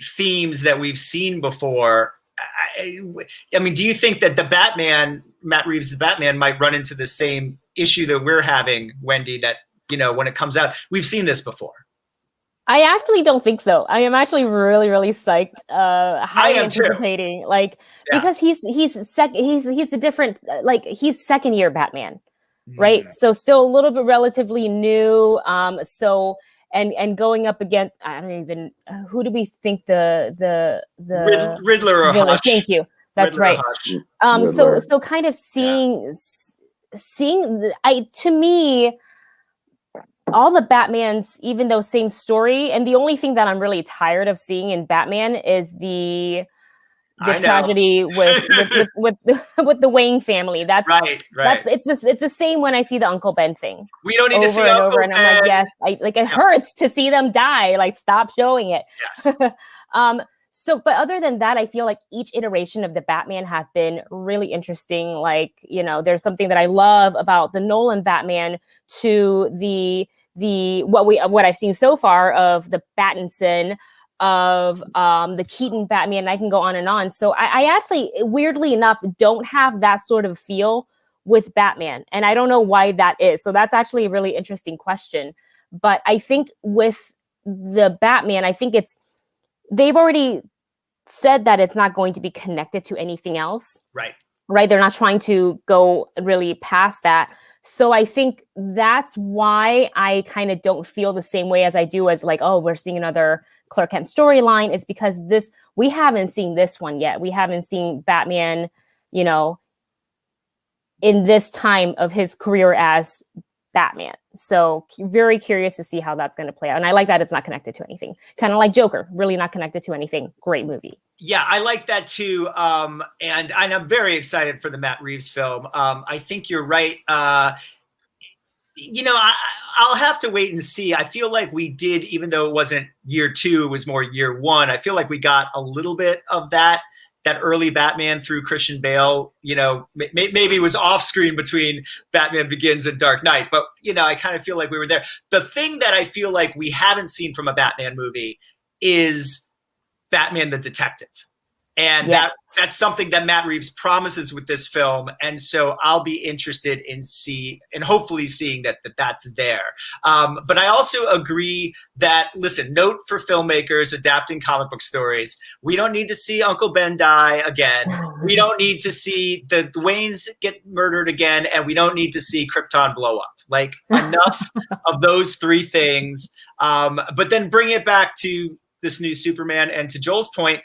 themes that we've seen before. I mean, do you think that the Batman, Matt Reeves' The Batman, might run into the same issue that we're having, Wendy, that, you know, when it comes out, we've seen this before? I actually don't think so. I am actually really psyched, highly anticipating, too. Like, yeah. Because he's a different, like, he's second year Batman, right? So still a little bit relatively new. So and going up against, I don't even, who do we think the Riddler or villain? Hush. Thank you. That's Riddler right. So kind of seeing, to me, all the Batmans, even though same story, and the only thing that I'm really tired of seeing in Batman is the tragedy with the Wayne family. That's right. It's the same when I see the Uncle Ben thing. We don't need to see Uncle Ben. And I'm like, yes, it hurts to see them die. Like, stop showing it. Yes. So, but other than that, I feel like each iteration of the Batman have been really interesting. Like, you know, there's something that I love about the Nolan Batman to what I've seen so far of the Pattinson, of the Keaton Batman, and I can go on and on. So I actually, weirdly enough, don't have that sort of feel with Batman. And I don't know why that is. So that's actually a really interesting question. But I think with the Batman, I think they've already said that it's not going to be connected to anything else. Right. They're not trying to go really past that. So I think that's why I kind of don't feel the same way as I do as like, oh, we're seeing another Clark Kent storyline. It's because we haven't seen this one yet. We haven't seen Batman, you know, in this time of his career as Batman. So very curious to see how that's going to play out. And I like that it's not connected to anything. Kind of like Joker, really not connected to anything. Great movie. Yeah, I like that too. And I'm very excited for the Matt Reeves film. I think you're right. You know, I'll have to wait and see. I feel like we did, even though it wasn't year 2, it was more year 1. I feel like we got a little bit of that early Batman through Christian Bale. You know, maybe it was off screen between Batman Begins and Dark Knight, but, you know, I kind of feel like we were there. The thing that I feel like we haven't seen from a Batman movie is Batman the detective. And Yes. that's something that Matt Reeves promises with this film. And so I'll be interested in hopefully seeing that's there. But I also agree that, listen, note for filmmakers adapting comic book stories, we don't need to see Uncle Ben die again. We don't need to see the Waynes get murdered again. And we don't need to see Krypton blow up. Like, enough of those three things. But then bring it back to this new Superman, and to Joel's point,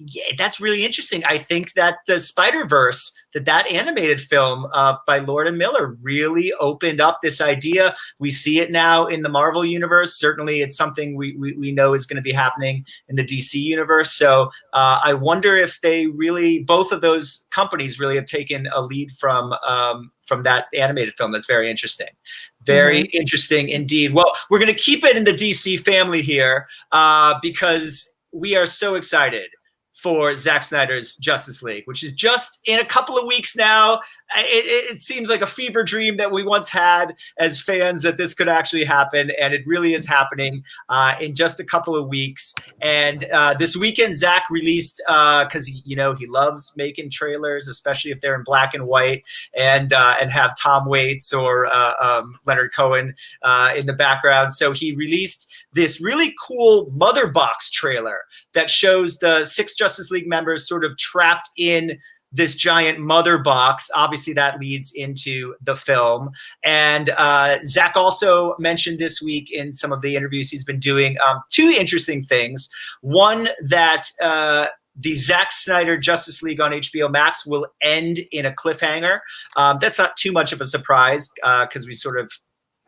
yeah, that's really interesting. I think that the Spider-Verse, that animated film by Lord and Miller, really opened up this idea. We see it now in the Marvel universe. Certainly it's something we know is going to be happening in the DC universe. So I wonder if they really, both of those companies really have taken a lead from that animated film. That's very interesting. Very interesting indeed. Well, we're going to keep it in the DC family here because we are so excited for Zack Snyder's Justice League, which is just in a couple of weeks now. It seems like a fever dream that we once had as fans that this could actually happen, and it really is happening in just a couple of weeks. And this weekend, Zack released, because he loves making trailers, especially if they're in black and white, and have Tom Waits or Leonard Cohen in the background. So he released this really cool Mother Box trailer that shows the 6 Justice League members sort of trapped in this giant mother box. Obviously, that leads into the film. And Zack also mentioned this week in some of the interviews he's been doing 2 interesting things. One, that the Zack Snyder Justice League on HBO Max will end in a cliffhanger. That's not too much of a surprise because we sort of,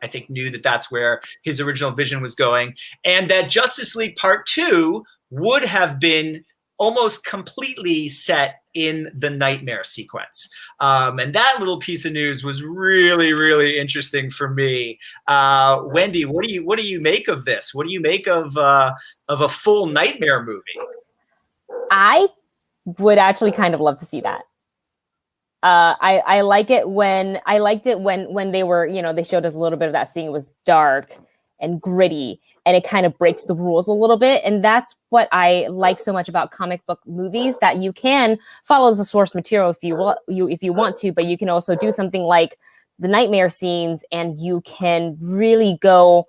I think, knew that that's where his original vision was going. And that Justice League Part 2 would have been almost completely set in the nightmare sequence. And that little piece of news was really, really interesting for me. Wendy, what do you make of this? What do you make of a full nightmare movie? I would actually kind of love to see that. I liked it when they were, they showed us a little bit of that scene. It was dark and gritty, and it kind of breaks the rules a little bit. And that's what I like so much about comic book movies, that you can follow the source material if you want to, but you can also do something like the nightmare scenes, and you can really go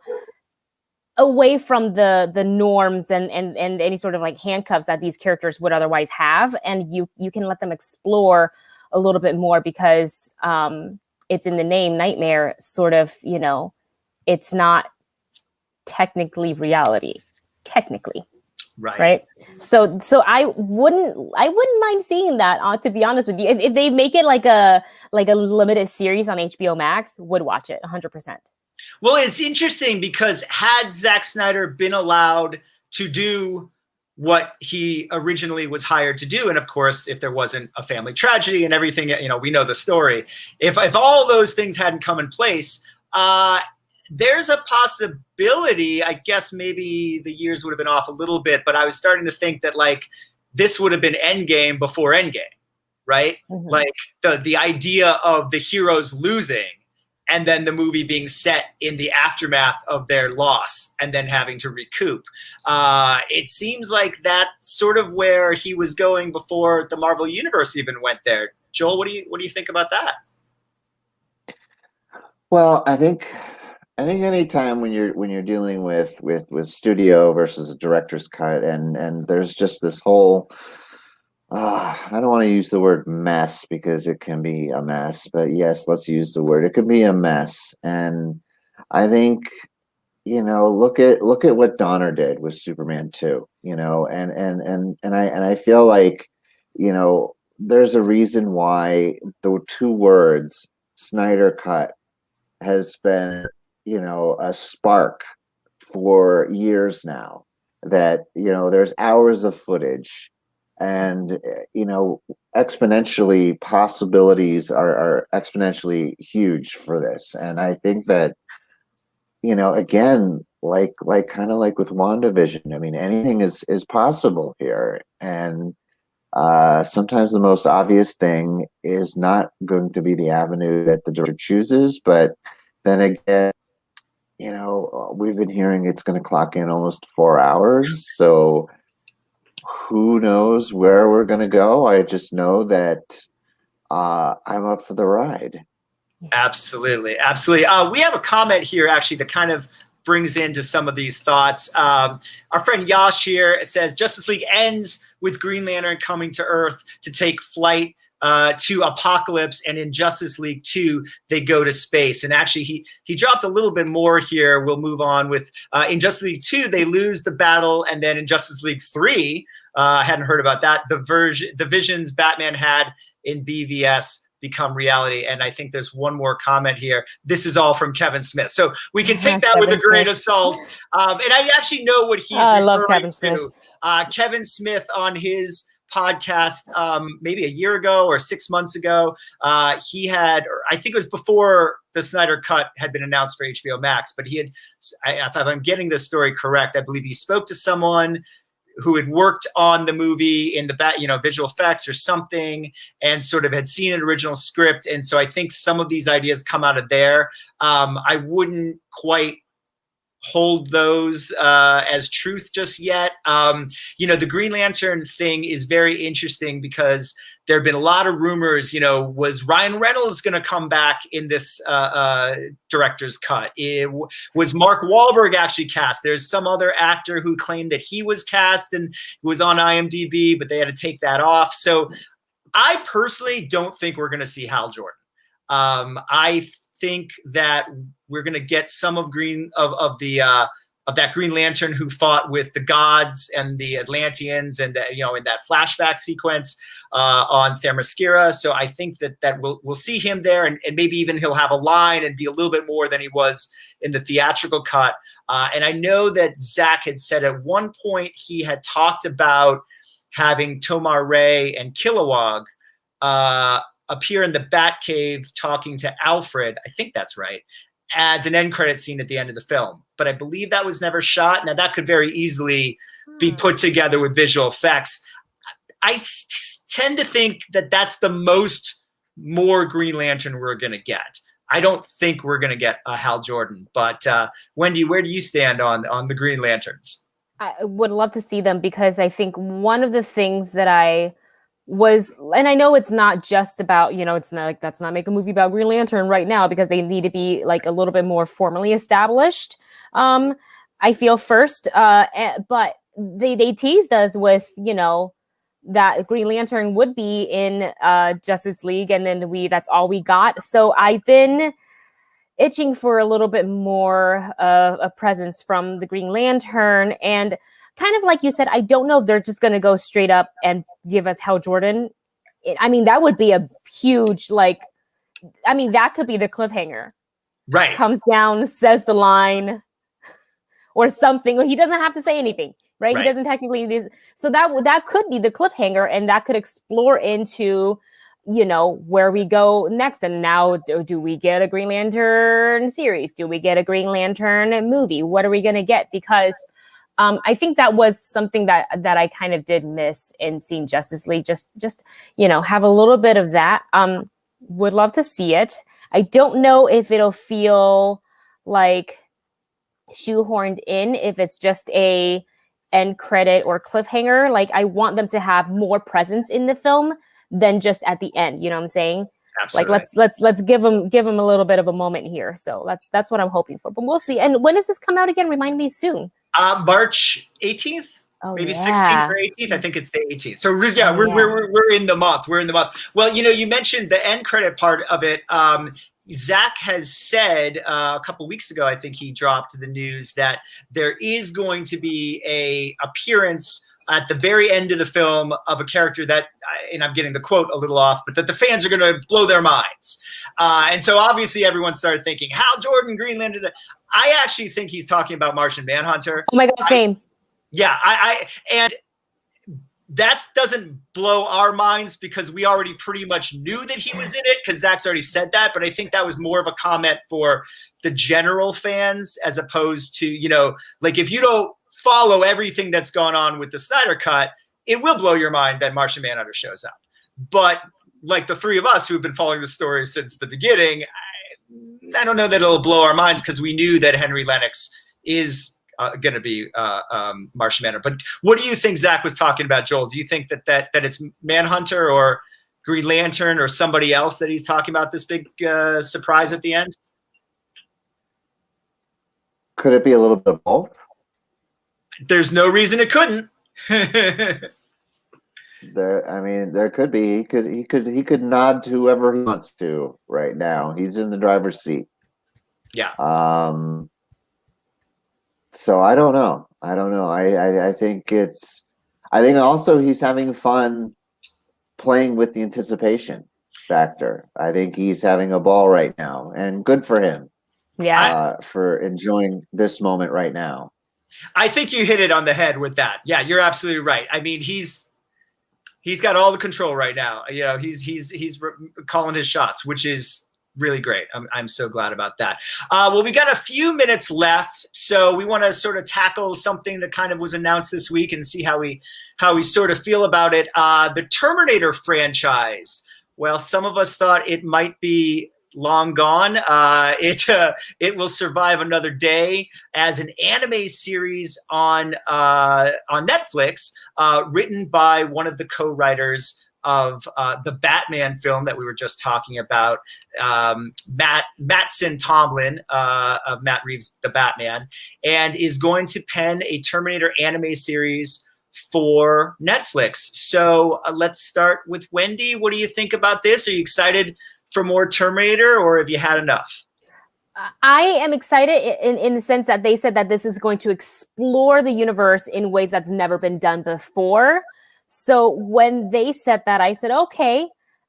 away from the norms and any sort of like handcuffs that these characters would otherwise have. And you can let them explore a little bit more, because it's in the name, nightmare, sort of, it's not technically reality, right? So I wouldn't mind seeing that, to be honest with you. If they make it like a limited series on HBO Max, would watch it 100%. Well, it's interesting because had Zack Snyder been allowed to do what he originally was hired to do, and of course, if there wasn't a family tragedy and everything, we know the story. If all those things hadn't come in place, there's a possibility, I guess maybe the years would have been off a little bit, but I was starting to think that like this would have been Endgame before Endgame, right? Mm-hmm. Like the idea of the heroes losing and then the movie being set in the aftermath of their loss and then having to recoup. It seems like that's sort of where he was going before the Marvel Universe even went there. Joel, what do you think about that? Well, I think any time when you're dealing with studio versus a director's cut, and there's just this whole I don't want to use the word mess because it can be a mess, but yes, let's use the word. It could be a mess. And I think, look at what Donner did with Superman 2, and I feel like, there's a reason why the 2 words Snyder cut has been, a spark for years now, that, there's hours of footage. And, exponentially, possibilities are exponentially huge for this. And I think that, again, like kind of like with WandaVision, I mean, anything is possible here. And sometimes the most obvious thing is not going to be the avenue that the director chooses. But then again, we've been hearing it's going to clock in almost 4 hours. So who knows where we're going to go? I just know that I'm up for the ride. Absolutely. Absolutely. We have a comment here, actually, that kind of brings into some of these thoughts. Our friend Yash here says Justice League ends with Green Lantern coming to Earth to take flight to Apocalypse, and in Justice League 2 they go to space. And actually he dropped a little bit more here. We'll move on with in Justice League 2 they lose the battle, and then in Justice League 3 I hadn't heard about that, the visions Batman had in BVS become reality. And I think there's one more comment here. This is all from Kevin Smith, so we can take that with a grain of salt. And I actually know what he's referring I love Kevin to. Smith. Kevin Smith on his podcast maybe a year ago or 6 months ago, he had, or I think it was before the Snyder Cut had been announced for HBO Max, but he had, if I'm getting this story correct, I believe he spoke to someone who had worked on the movie in the visual effects or something, and sort of had seen an original script. And so I think some of these ideas come out of there. I wouldn't quite hold those as truth just yet. The Green Lantern thing is very interesting because there have been a lot of rumors, was Ryan Reynolds going to come back in this director's cut? Was Mark Wahlberg actually cast? There's some other actor who claimed that he was cast and was on IMDb, but they had to take that off. So I personally don't think we're going to see Hal Jordan. I think that we're going to get some of that Green Lantern who fought with the gods and the Atlanteans, and in that flashback sequence on Themyscira. So I think that we'll see him there, and maybe even he'll have a line and be a little bit more than he was in the theatrical cut. And I know that Zack had said at one point he had talked about having Tomar Ray and Kilowog appear in the Batcave talking to Alfred, I think that's right, as an end credit scene at the end of the film. But I believe that was never shot. Now that could very easily be put together with visual effects. I tend to think that that's the more Green Lantern we're going to get. I don't think we're going to get a Hal Jordan. But Wendy, where do you stand on the Green Lanterns? I would love to see them, because I think one of the things that and I know it's not just about, it's not like, let's not make a movie about Green Lantern right now, because they need to be like a little bit more formally established. I feel first, but they teased us with, that Green Lantern would be in Justice League, and then that's all we got. So I've been itching for a little bit more a presence from the Green Lantern. And kind of like you said, I don't know if they're just going to go straight up and give us Hal Jordan. That would be a huge, that could be the cliffhanger. Right. Comes down, says the line or something. He doesn't have to say anything, right? He doesn't technically. So that could be the cliffhanger, and that could explore into, where we go next. And now, do we get a Green Lantern series? Do we get a Green Lantern movie? What are we going to get? Because I think that was something that I kind of did miss in seeing Justice League. Just have a little bit of that. Would love to see it. I don't know if it'll feel like shoehorned in, if it's just a end credit or cliffhanger. Like, I want them to have more presence in the film than just at the end. You know what I'm saying? Absolutely. Like, let's give them a little bit of a moment here. So that's what I'm hoping for. But we'll see. And when does this come out again? Remind me soon. March 18th, maybe 16th or 18th. I think it's the 18th. So we're in the month. We're in the month. Well, you mentioned the end credit part of it. Zack has said a couple weeks ago, I think he dropped the news that there is going to be a appearance at the very end of the film of a character that, and I'm getting the quote a little off, but that the fans are going to blow their minds. And so obviously everyone started thinking, Hal Jordan, Green Lantern. I actually think he's talking about Martian Manhunter. Oh my God, same. And that doesn't blow our minds because we already pretty much knew that he was in it because Zack's already said that. But I think that was more of a comment for the general fans as opposed to, like if you don't follow everything that's gone on with the Snyder Cut, it will blow your mind that Martian Manhunter shows up. But like the three of us who've been following the story since the beginning, I don't know that it'll blow our minds because we knew that Henry Lennox is Martian Manhunter. But what do you think Zack was talking about, Joel? Do you think that it's Manhunter or Green Lantern or somebody else that he's talking about this big surprise at the end? Could it be a little bit of both? There's no reason it couldn't. There could be. He could nod to whoever he wants to right now. He's in the driver's seat. Yeah. So I don't know. I think also he's having fun playing with the anticipation factor. I think he's having a ball right now, and good for him. Yeah. For enjoying this moment right now. I think you hit it on the head with that. Yeah, you're absolutely right. I mean, he's got all the control right now. You know, he's calling his shots, which is really great. I'm so glad about that. Well, we got a few minutes left, so we want to sort of tackle something that kind of was announced this week and see how we sort of feel about it. The Terminator franchise. Well, some of us thought it might be long gone. It will survive another day as an anime series on Netflix, written by one of the co-writers of the Batman film that we were just talking about, Mattson Tomlin, of Matt Reeves' The Batman, and is going to pen a Terminator anime series for Netflix. So let's start with Wendy. What do you think about this? Are you excited for more Terminator, or have you had enough? I am excited in the sense that they said that this is going to explore the universe in ways that's never been done before. So when they said that, I said, okay,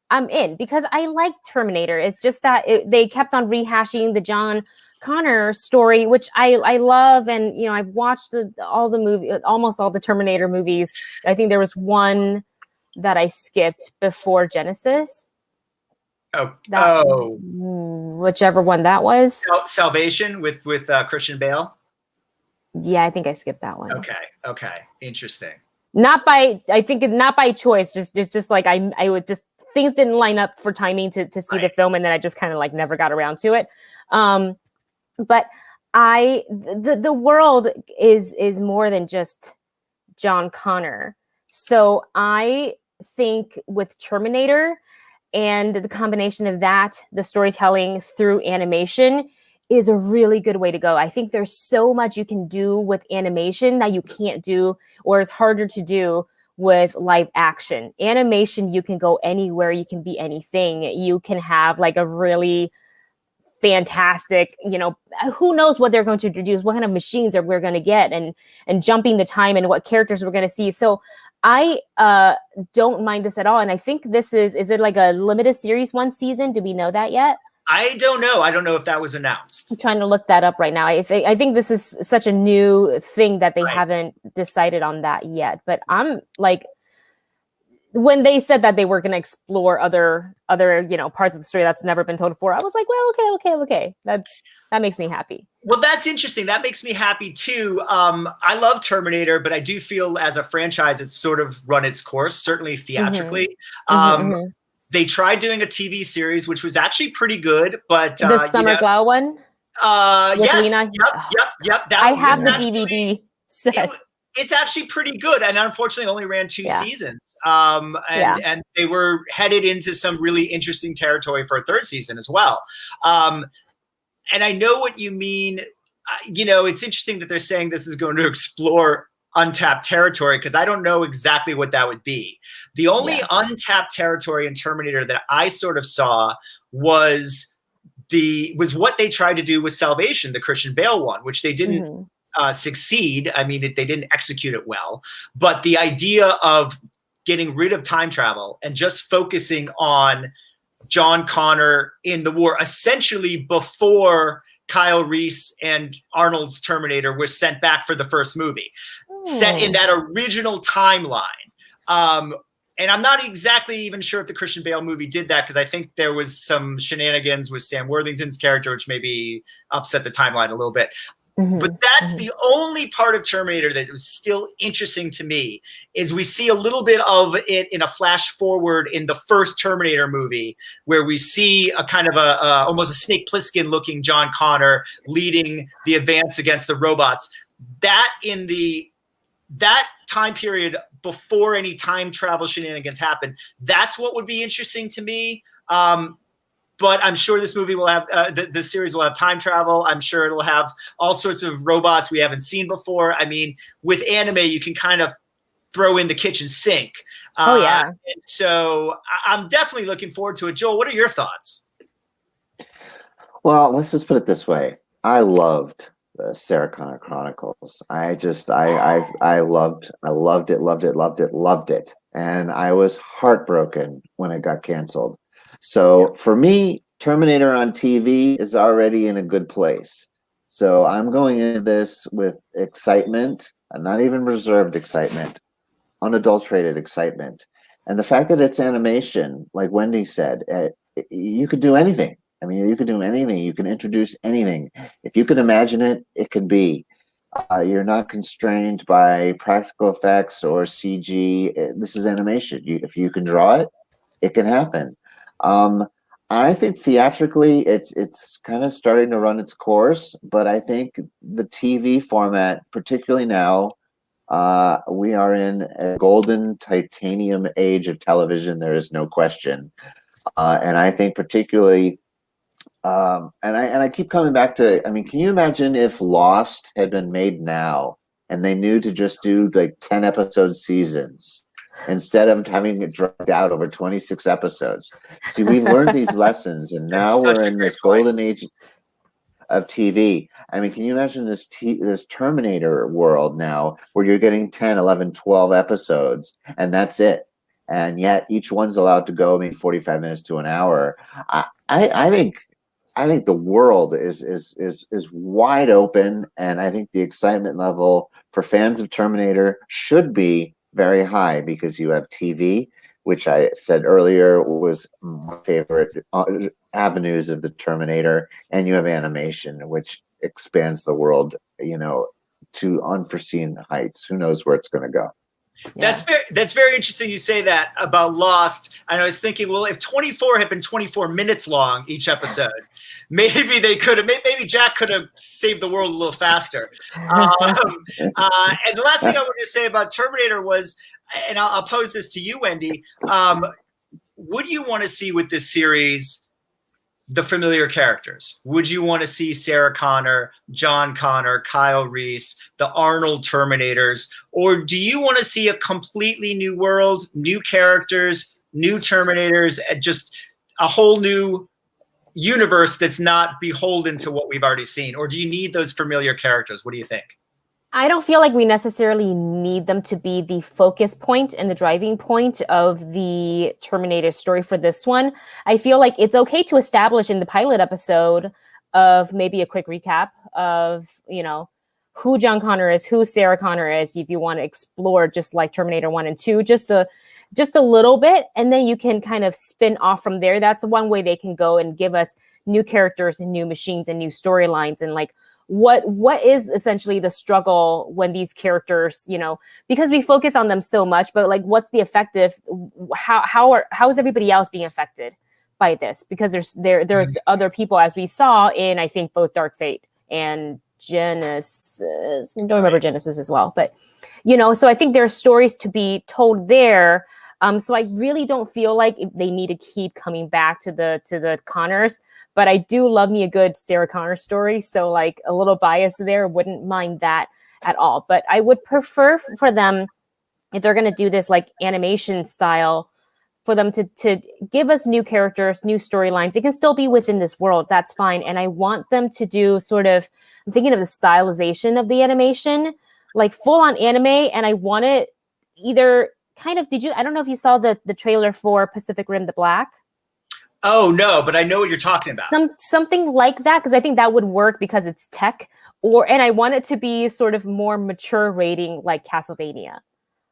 I'm in, because I like Terminator. It's just that they kept on rehashing the John Connor story, which I love. And, you know, I've watched almost all the Terminator movies. I think there was one that I skipped before Genesis. Whichever one that was. Salvation with Christian Bale. Yeah, I think I skipped that one. Okay, interesting. Not by choice. Just like I would just, things didn't line up for timing to see the film, and then I just kind of like never got around to it. But the world is more than just John Connor. So I think with Terminator and the combination of that, the storytelling through animation, is a really good way to go. I think there's so much you can do with animation that you can't do, or is harder to do with live action. Animation, you can go anywhere, you can be anything. You can have like a really fantastic, you know, who knows what they're going to introduce, what kind of machines are we're going to get, and jumping the time and what characters we're going to see. So I don't mind this at all. And I think this is it like a limited series, one season? Do we know that yet? I don't know. I don't know if that was announced. I'm trying to look that up right now. I think this is such a new thing that they haven't decided on that yet. But I'm like, when they said that they were going to explore other parts of the story that's never been told before, I was like, well, okay. That makes me happy. Well, that's interesting. That makes me happy too. I love Terminator, but I do feel as a franchise, it's sort of run its course, certainly theatrically. They tried doing a TV series, which was actually pretty good, but the Summer Glau one. Yes. Lena? Yep. I have the DVD set. It's actually pretty good, and unfortunately only ran 2 seasons. And they were headed into some really interesting territory for a 3rd season as well. And I know what you mean. It's interesting that they're saying this is going to explore untapped territory, because I don't know exactly what that would be. The only untapped territory in Terminator that I sort of saw was what they tried to do with Salvation, the Christian Bale one, which they didn't succeed. I mean, they didn't execute it well. But the idea of getting rid of time travel and just focusing on John Connor in the war, essentially before Kyle Reese and Arnold's Terminator was sent back for the first movie, set in that original timeline. And I'm not exactly even sure if the Christian Bale movie did that, because I think there was some shenanigans with Sam Worthington's character, which maybe upset the timeline a little bit. But that's the only part of Terminator that was still interesting to me, is we see a little bit of it in a flash forward in the first Terminator movie, where we see a kind of almost a Snake Plissken looking John Connor leading the advance against the robots. that in that time period before any time travel shenanigans happen, that's what would be interesting to me. But I'm sure this movie will have, the series will have time travel. I'm sure it'll have all sorts of robots we haven't seen before. I mean, with anime, you can kind of throw in the kitchen sink. Oh, yeah. So I'm definitely looking forward to it. Joel, what are your thoughts? Well, let's just put it this way. I loved the Sarah Connor Chronicles. I loved it. And I was heartbroken when it got canceled. So for me, Terminator on TV is already in a good place. So I'm going into this with excitement, and not even reserved excitement, unadulterated excitement. And the fact that it's animation, like Wendy said, you could do anything. I mean, you could do anything. You can introduce anything. If you can imagine it, it can be. You're not constrained by practical effects or CG. This is animation. If you can draw it, it can happen. I think theatrically, it's kind of starting to run its course. But I think the TV format, particularly now, we are in a golden titanium age of television. There is no question. And I think particularly. And I keep coming back to, I mean, can you imagine if Lost had been made now and they knew to just do like 10 episode seasons instead of having it dragged out over 26 episodes? See, we've learned these lessons, and now we're in this golden age of TV. I mean, can you imagine this Terminator world now where you're getting 10, 11, 12 episodes and that's it? And yet each one's allowed to go maybe 45 minutes to an hour. I think the world is wide open, and I think the excitement level for fans of Terminator should be very high, because you have TV, which I said earlier was my favorite avenues of the Terminator, and you have animation, which expands the world, to unforeseen heights. Who knows where it's going to go? Yeah. That's very interesting you say that about Lost. And I was thinking, well, if 24 had been 24 minutes long each episode, maybe they could have, maybe Jack could have saved the world a little faster. And the last thing I wanted to say about Terminator was, and I'll pose this to you, Wendy, would you want to see with this series the familiar characters? Would you want to see Sarah Connor, John Connor, Kyle Reese, the Arnold Terminators? Or do you want to see a completely new world, new characters, new Terminators, and just a whole new universe that's not beholden to what we've already seen? Or do you need those familiar characters? What do you think? I don't feel like we necessarily need them to be the focus point and the driving point of the Terminator story for this one. I feel like it's okay to establish in the pilot episode of maybe a quick recap of, who John Connor is, who Sarah Connor is, if you want to explore just like Terminator 1 and 2, just a little bit, and then you can kind of spin off from there. That's one way they can go and give us new characters and new machines and new storylines, and like what is essentially the struggle when these characters, because we focus on them so much, but like what's the effective, how is everybody else being affected by this? Because there's other people, as we saw in, I think, both Dark Fate and Genesis. I don't remember Genesis as well, but so I think there are stories to be told there. So I really don't feel like they need to keep coming back to the Connors. But I do love me a good Sarah Connor story. So like a little bias there, wouldn't mind that at all. But I would prefer for them, if they're going to do this like animation style, for them to give us new characters, new storylines. It can still be within this world. That's fine. And I want them to do sort of, I'm thinking of the stylization of the animation, like full on anime. And I want it either kind of, I don't know if you saw the trailer for Pacific Rim: The Black. Oh, no, but I know what you're talking about. Something like that, because I think that would work because it's tech. And I want it to be sort of more mature rating like Castlevania.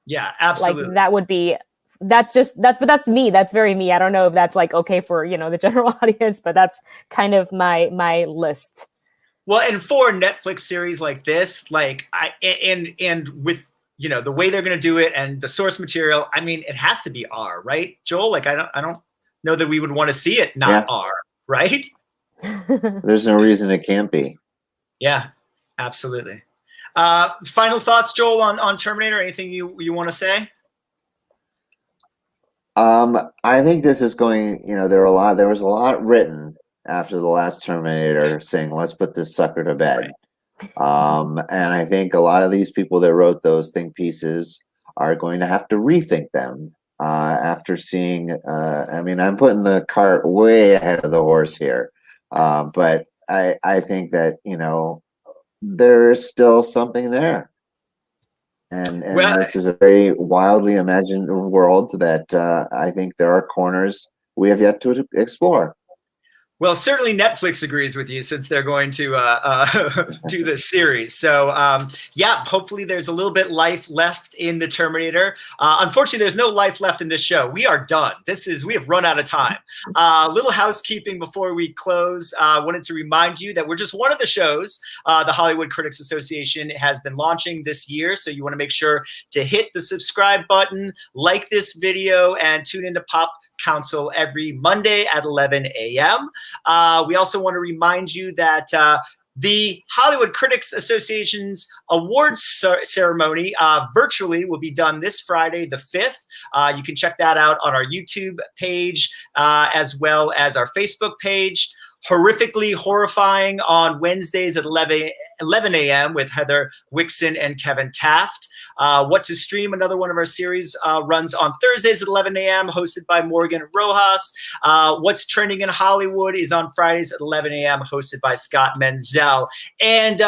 Yeah, absolutely. Like that would be, but that's me. That's very me. I don't know if that's like okay for, the general audience, but that's kind of my list. Well, and for a Netflix series like this, like and with, the way they're going to do it and the source material, I mean, it has to be R, right? Joel, like I don't know that we would want to see it not R, right? There's no reason it can't be. Yeah, absolutely. Final thoughts, Joel, on Terminator? Anything you want to say? I think this is going, there was a lot written after the last Terminator saying, let's put this sucker to bed. And I think a lot of these people that wrote those think pieces are going to have to rethink them after seeing, I'm putting the cart way ahead of the horse here. But I think that, there is still something there. And this is a very wildly imagined world that I think there are corners we have yet to explore. Well, certainly Netflix agrees with you since they're going to do this series. So, yeah, hopefully there's a little bit life left in the Terminator. Unfortunately, there's no life left in this show. We are done. We have run out of time. Little housekeeping before we close. Wanted to remind you that we're just one of the shows the Hollywood Critics Association has been launching this year. So you want to make sure to hit the subscribe button, like this video, and tune into Pop Council every Monday at 11 a.m. We also want to remind you that the Hollywood Critics Association's awards ceremony virtually will be done this Friday, the 5th. You can check that out on our YouTube page as well as our Facebook page. Horrifically Horrifying on Wednesdays at 11 a.m. with Heather Wixon and Kevin Taft. What to Stream, another one of our series, runs on Thursdays at 11 a.m., hosted by Morgan Rojas. What's Trending in Hollywood is on Fridays at 11 a.m., hosted by Scott Menzel. And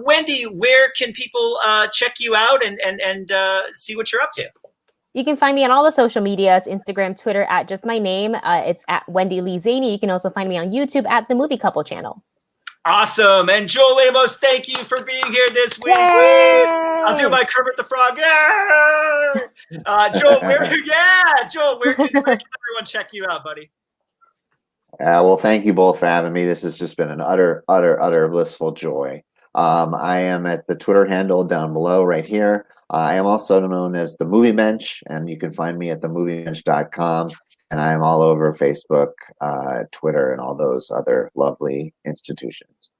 Wendy, where can people check you out and see what you're up to? You can find me on all the social medias, Instagram, Twitter, at just my name. It's at Wendy Lee Szany. You can also find me on YouTube at The Movie Couple channel. Awesome. And Joel Amos, thank you for being here this week. Yay! I'll do my Kermit the Frog. Joel, where can everyone check you out, buddy? Well, thank you both for having me. This has just been an utter blissful joy. I am at the Twitter handle down below right here. I am also known as the Movie Mensch, and you can find me at themoviemensch.com. And I'm all over Facebook, Twitter, and all those other lovely institutions.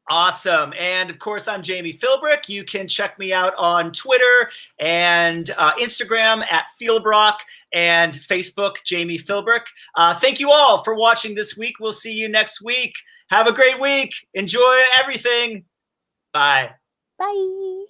Awesome. And of course, I'm Jami Philbrick. You can check me out on Twitter and Instagram at Philbrick and Facebook, Jami Philbrick. Thank you all for watching this week. We'll see you next week. Have a great week. Enjoy everything. Bye. Bye.